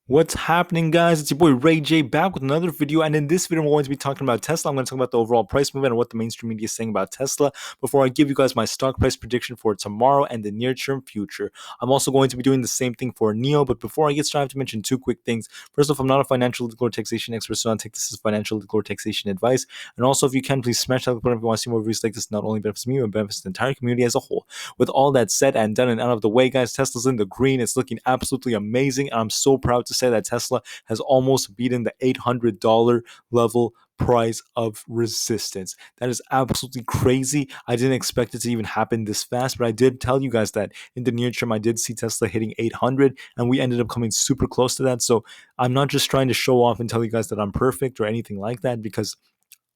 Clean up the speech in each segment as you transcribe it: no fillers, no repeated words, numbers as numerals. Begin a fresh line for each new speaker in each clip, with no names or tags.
What's happening, guys? It's your boy Ray J back with another video. And in this video, I'm going to be talking about Tesla. I'm going to talk about the overall price movement and what the mainstream media is saying about Tesla before I give you guys my stock price prediction for tomorrow and the near term future. I'm also going to be doing the same thing for NEO. But before I get started, I have to mention two quick things. First off, I'm not a financial legal or taxation expert, so I don't take this as financial legal or taxation advice. And also, if you can, please smash that like button if you want to see more videos like this. Not only benefits me, but benefits the entire community as a whole. With all that said and done and out of the way, guys, Tesla's in the green. It's looking absolutely amazing. And I'm so proud to say that Tesla has almost beaten the $800 level price of resistance. That is absolutely crazy. I didn't expect it to even happen this fast, but I did tell you guys that in the near term, I did see Tesla hitting 800, and we ended up coming super close to that. So I'm not just trying to show off and tell you guys that I'm perfect or anything like that, because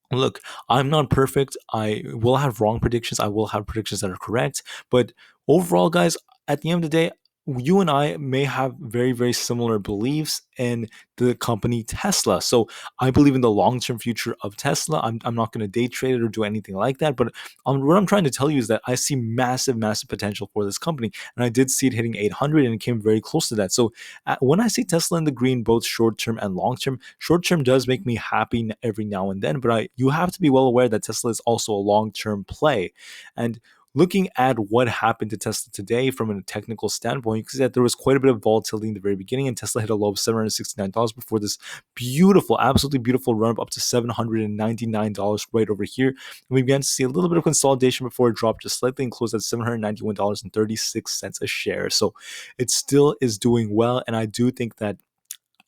look, I'm not perfect. I will have wrong predictions. I will have predictions that are correct. But overall, guys, at the end of the day, you and I may have very, very similar beliefs in the company Tesla. So I believe in the long term future of Tesla. I'm not going to day trade it or do anything like that. But what I'm trying to tell you is that I see massive, massive potential for this company. And I did see it hitting 800 and it came very close to that. So when I see Tesla in the green, both short term and long term, short term does make me happy every now and then. But you have to be well aware that Tesla is also a long term play. And looking at what happened to Tesla today from a technical standpoint, you can see that there was quite a bit of volatility in the very beginning, and Tesla hit a low of $769 before this beautiful, absolutely beautiful run up to $799 right over here. And we began to see a little bit of consolidation before it dropped just slightly and closed at $791.36 a share. So it still is doing well, and I do think that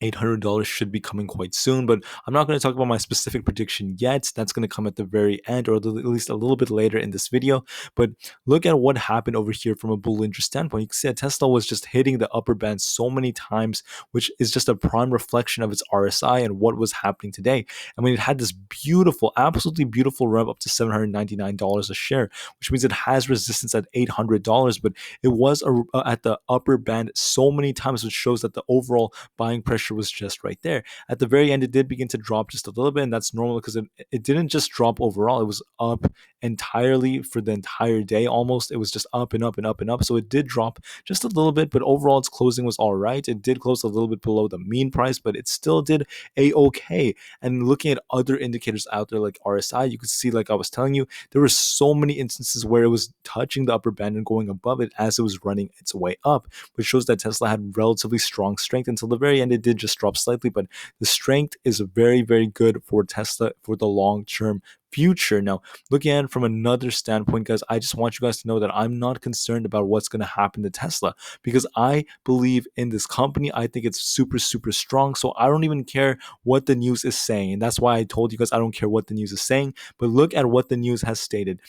$800 should be coming quite soon, but I'm not going to talk about my specific prediction yet. That's going to come at the very end, or at least a little bit later in this video. But look at what happened over here from a Bollinger standpoint. You can see that Tesla was just hitting the upper band so many times, which is just a prime reflection of its RSI and what was happening today. I mean, it had this beautiful, absolutely beautiful run up to $799 a share, which means it has resistance at $800, but it was at the upper band so many times, which shows that the overall buying pressure was just right there. At the very end, it did begin to drop just a little bit, and that's normal because it didn't just drop overall. It was up entirely for the entire day almost. It was just up and up and up and up. So it did drop just a little bit, but overall its closing was all right. It did close a little bit below the mean price, but it still did a-okay. And looking at other indicators out there like RSI, you could see, like I was telling you, there were so many instances where it was touching the upper band and going above it as it was running its way up, which shows that Tesla had relatively strong strength until the very end. It did just drop slightly, but the strength is very, very good for Tesla for the long term future. Now, looking at it from another standpoint, guys, I just want you guys to know that I'm not concerned about what's going to happen to Tesla because I believe in this company. I think it's super, super strong. So I don't even care what the news is saying. And that's why I told you guys I don't care what the news is saying. But look at what the news has stated.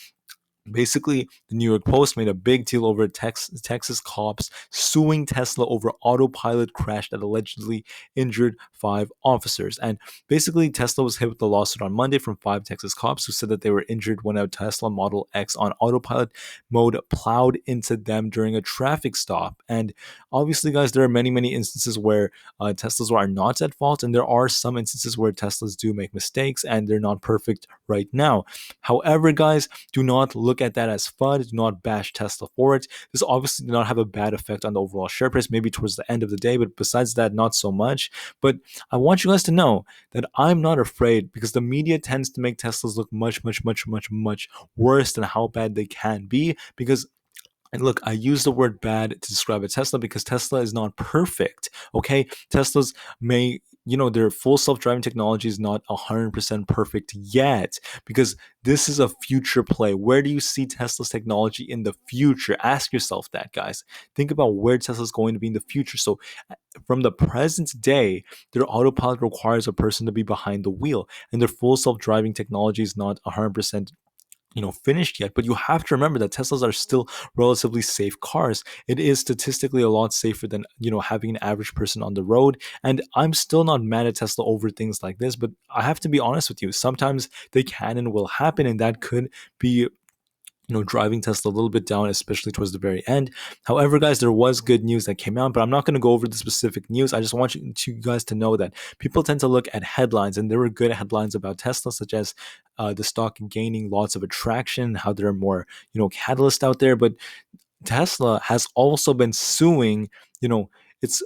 Basically, the New York Post made a big deal over Texas cops suing Tesla over autopilot crash that allegedly injured 5 officers. And basically, Tesla was hit with the lawsuit on Monday from 5 Texas cops who said that they were injured when a Tesla Model X on autopilot mode plowed into them during a traffic stop. And obviously, guys, there are many, many instances where Teslas are not at fault, and there are some instances where Teslas do make mistakes and they're not perfect right now. However, guys, do not look at that as fun. Do not bash Tesla for it. This obviously did not have a bad effect on the overall share price, maybe towards the end of the day, but besides that, not so much. But I want you guys to know that I'm not afraid because the media tends to make Teslas look much, much, much, much, much worse than how bad they can be because and look, I use the word bad to describe a Tesla because Tesla is not perfect. Okay. Teslas may, their full self-driving technology is not 100% perfect yet because this is a future play. Where do you see Tesla's technology in the future? Ask yourself that, guys. Think about where Tesla's going to be in the future. So from the present day, their autopilot requires a person to be behind the wheel, and their full self-driving technology is not 100% finished yet. But you have to remember that Teslas are still relatively safe cars. It is statistically a lot safer than having an average person on the road. And I'm still not mad at Tesla over things like this, but I have to be honest with you. Sometimes they can and will happen, and that could be driving Tesla a little bit down, especially towards the very end. However, guys, there was good news that came out, but I'm not going to go over the specific news. I just want you guys to know that people tend to look at headlines, and there were good headlines about Tesla, such as the stock gaining lots of attraction, how there are more, catalysts out there. But Tesla has also been suing, its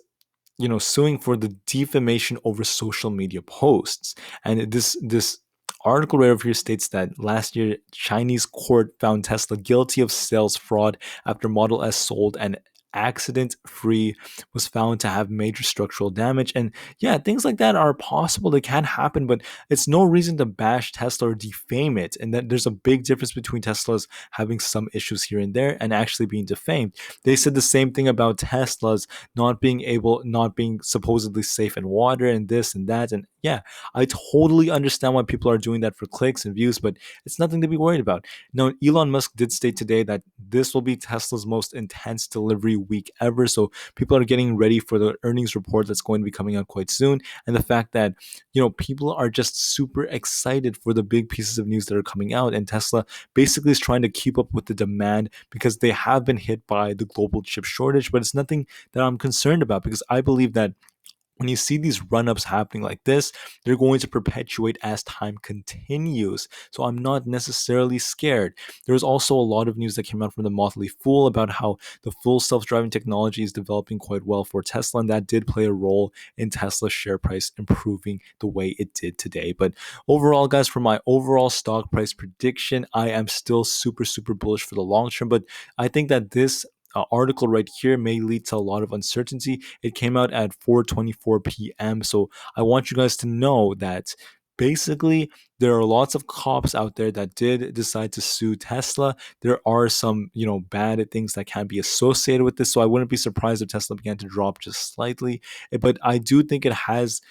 suing for the defamation over social media posts. And this article right over here states that last year Chinese court found Tesla guilty of sales fraud after Model S sold and accident free was found to have major structural damage. And yeah, things like that are possible, they can happen, but it's no reason to bash Tesla or defame it. And that there's a big difference between Teslas having some issues here and there and actually being defamed. They said the same thing about Teslas not being supposedly safe in water and this and that. And yeah, I totally understand why people are doing that for clicks and views, but it's nothing to be worried about. Now, Elon Musk did state today that this will be Tesla's most intense delivery week ever. So people are getting ready for the earnings report that's going to be coming out quite soon. And the fact that, people are just super excited for the big pieces of news that are coming out. And Tesla basically is trying to keep up with the demand because they have been hit by the global chip shortage, but it's nothing that I'm concerned about because I believe that when you see these run ups happening like this, they're going to perpetuate as time continues. So I'm not necessarily scared. There was also a lot of news that came out from the Motley Fool about how the full self driving technology is developing quite well for Tesla, and that did play a role in Tesla's share price improving the way it did today. But overall, guys, for my overall stock price prediction, I am still super, super bullish for the long term. But I think that this article right here may lead to a lot of uncertainty. It came out at 4:24 p.m. So I want you guys to know that basically there are lots of cops out there that did decide to sue Tesla. There are some, bad things that can be associated with this. So I wouldn't be surprised if Tesla began to drop just slightly. But I do think it has,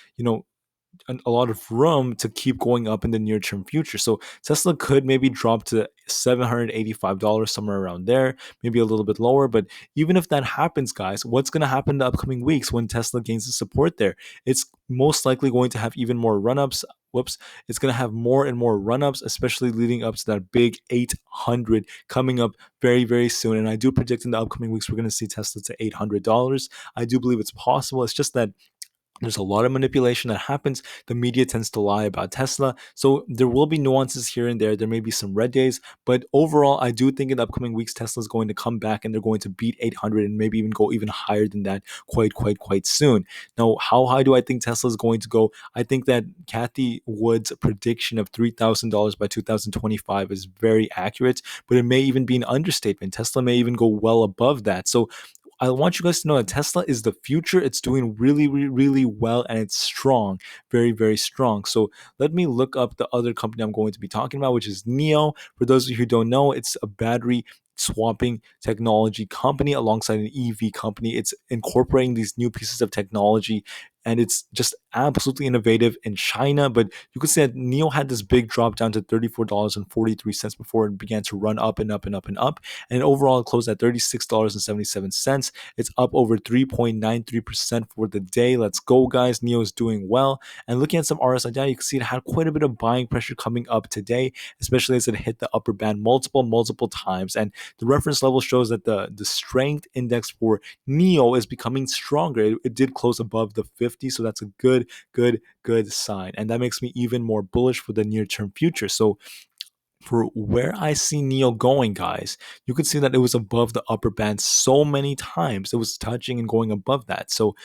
a lot of room to keep going up in the near term future. So Tesla could maybe drop to $785, somewhere around there, maybe a little bit lower. But even if that happens, guys, what's going to happen in the upcoming weeks when Tesla gains the support there? It's most likely going to have even more run ups. Whoops, it's going to have more and more run ups, especially leading up to that big 800 coming up very, very soon. And I do predict in the upcoming weeks, we're going to see Tesla to $800. I do believe it's possible. It's just that there's a lot of manipulation that happens. The media tends to lie about Tesla. So there will be nuances here and there. There may be some red days. But overall, I do think in the upcoming weeks, Tesla is going to come back and they're going to beat 800 and maybe even go even higher than that quite soon. Now, how high do I think Tesla is going to go? I think that Kathy Wood's prediction of $3,000 by 2025 is very accurate, but it may even be an understatement. Tesla may even go well above that. So I want you guys to know that Tesla is the future. It's doing really, really, really well and it's strong, very, very strong. So let me look up the other company I'm going to be talking about, which is NIO. For those of you who don't know, it's a battery swapping technology company alongside an EV company. It's incorporating these new pieces of technology and it's just absolutely innovative in China. But you could say that NIO had this big drop down to $34.43 before it began to run up and up and up and up. And overall, it closed at $36.77. It's up over 3.93% for the day. Let's go, guys. NIO is doing well. And looking at some RSI data, you can see it had quite a bit of buying pressure coming up today, especially as it hit the upper band multiple times. And the reference level shows that the strength index for NIO is becoming stronger. It did close above the 50, so that's a good sign. And that makes me even more bullish for the near term future. So for where I see NIO going, guys, you could see that it was above the upper band so many times. It was touching and going above that. So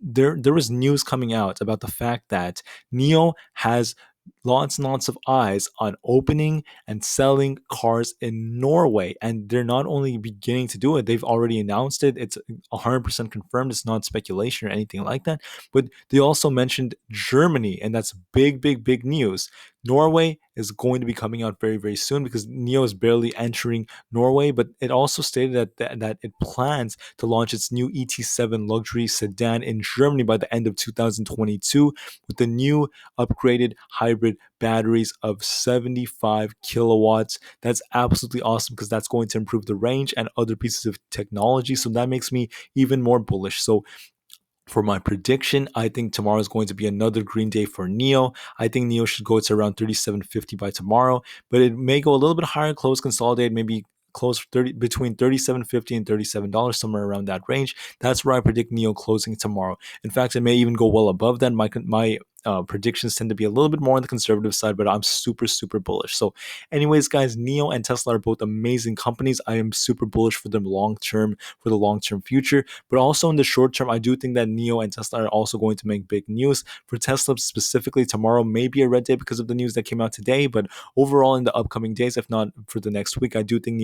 there was news coming out about the fact that NIO has lots and lots of eyes on opening and selling cars in Norway. And they're not only beginning to do it, they've already announced it. It's 100% confirmed. It's not speculation or anything like that. But they also mentioned Germany, and that's big news. Norway is going to be coming out very, very soon because NIO is barely entering Norway, but it also stated that it plans to launch its new ET7 luxury sedan in Germany by the end of 2022 with the new upgraded hybrid batteries of 75 kilowatts. That's absolutely awesome because that's going to improve the range and other pieces of technology. So that makes me even more bullish. So for my prediction, I think tomorrow is going to be another green day for NIO. I think NIO should go to around 37.50 by tomorrow, but it may go a little bit higher, close consolidate, maybe close between 37.50 and $37, somewhere around that range. That's where I predict NIO closing tomorrow. In fact, it may even go well above that. My predictions tend to be a little bit more on the conservative side, but I'm super, super bullish. So, anyways, guys, NIO and Tesla are both amazing companies. I am super bullish for them long term, for the long term future. But also in the short term, I do think that NIO and Tesla are also going to make big news. For Tesla specifically, tomorrow may be a red day because of the news that came out today. But overall, in the upcoming days, if not for the next week, I do think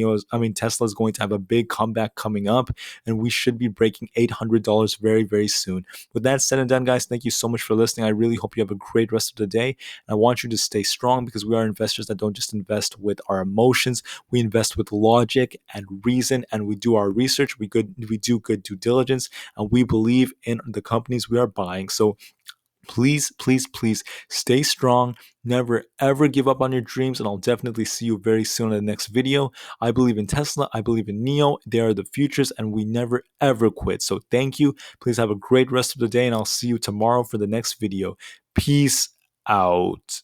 Tesla is going to have a big comeback coming up, and we should be breaking $800 very, very soon. With that said and done, guys, thank you so much for listening. I really hope you have a great rest of the day. I want you to stay strong because we are investors that don't just invest with our emotions. We invest with logic and reason, and we do our research. We do good due diligence, and we believe in the companies we are buying. So please, please, please stay strong. Never ever give up on your dreams, and I'll definitely see you very soon in the next video. I believe in Tesla. I believe in NIO. They are the futures, and we never ever quit. So thank you. Please have a great rest of the day, and I'll see you tomorrow for the next video. Peace out.